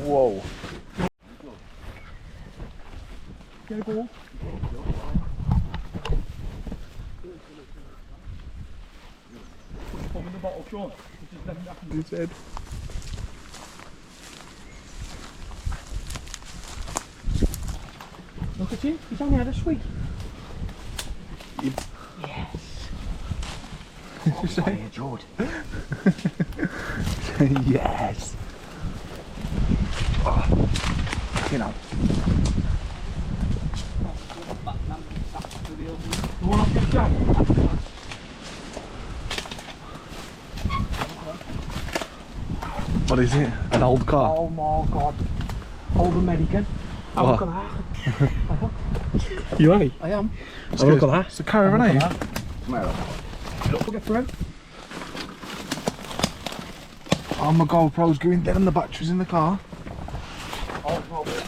Whoa. Get a ball. Pop in the bottle, Sean. He said. Look at him, he's only had a sweet. Yes. Oh, say George. Yes. Oh. You know. You want to get down? What is it? An old car? Oh my god. Old American. Oh, look at that. You ready? I am. Oh, look at that. It's a caravan, ain't it? Look at through. Oh, my GoPro's going dead and the battery's in the car. Oh, probably.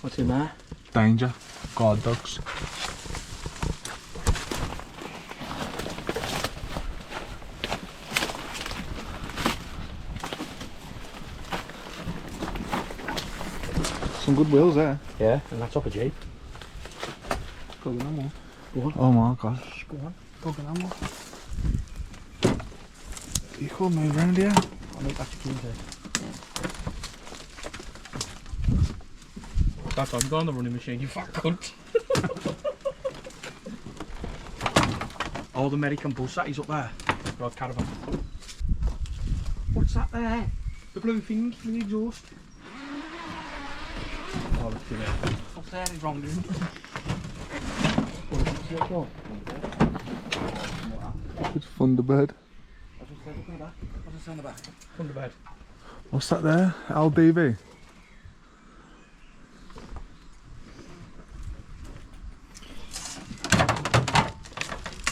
What's in there? Danger. Guard dogs. Some good wheels there. Yeah, and that's off a Jeep. Go on, more. Go on. Oh my god. Go on. Go on, more. You can't move around here. I'll make that key there. That's why I'm going on the running machine, you fat cunt. Old American bus, that is up there. Rod caravan. What's that there? The blue thing with the exhaust. Oh, look at that. What's there is wrong, dude. It's Thunderbird. Thunderbird. What's that there? LDV?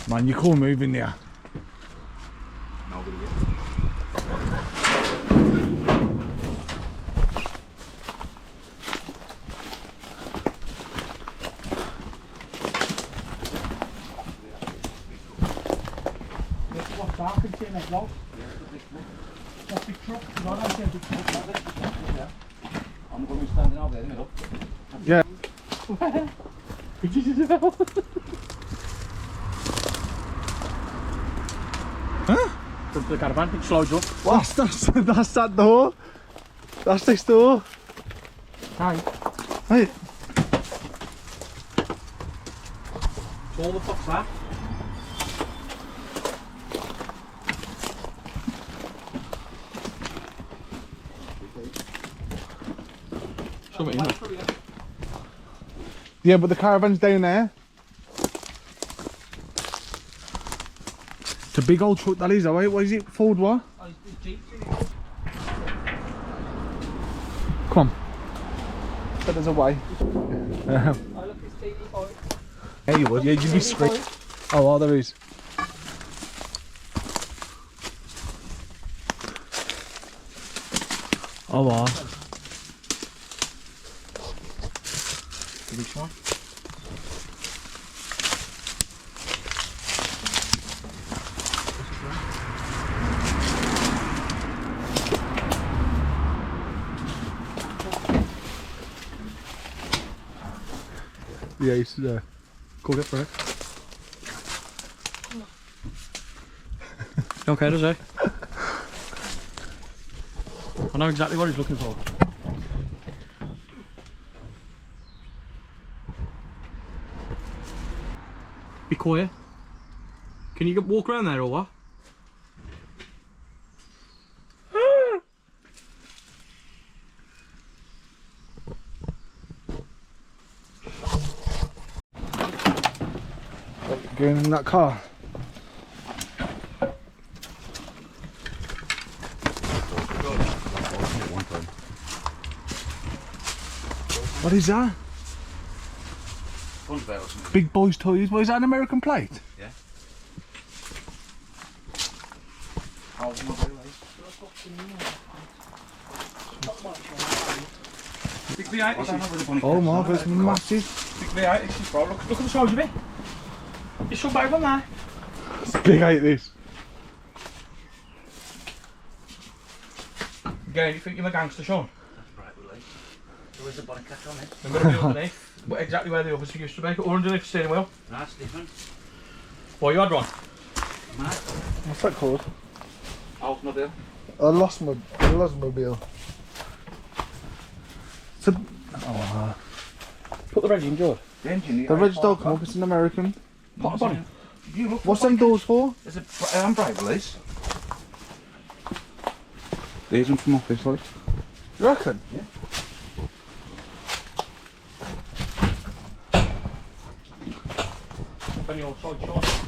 Man, you can't move in there. What's that? I can see that log. That's a big truck. I don't see a big truck. I'm going to be standing over there in the middle. Yeah. Huh? The caravan, it slides up. What's that's that door? That's this door. Hi. Hey. So all the fuck's that? Show it in. Yeah, but the caravan's down there. It's a big old truck that is, though, eh? What is it? Ford what? Oh, it's Jeep. Come on. But there's a way. Oh, look, it's TV boy. Yeah, you would. Yeah, you'd be straight. Oh, well, there is. Oh, well. Which one? Yeah, it's there. Go get for it. Okay, does he? I know exactly what he's looking for. Be quiet. Can you walk around there or what? Going in that car. What is that? Big boys' toys. What is that? An American plate? Yeah. Oh my, that's massive. Yeah, it's just bro. Look at the size of it. It's so big on there. It's big, ain't this? Again, you think you're a gangster, Sean? That's right, Willie. There is a bonnet cat on it. I'm going to be underneath. But exactly where the others used to be. Or underneath the steering wheel. That's different. Well, you had one. Mad. What's that called? Oldsmobile. A Losmobile. It's a... Oh, Put the reg in, George. The engine. the reg don't come up, it's an American. Put a bonnet. You look. What's them doors for? There's a handbrake release. These ones from office, like. You reckon? Yeah. On your side, Sean.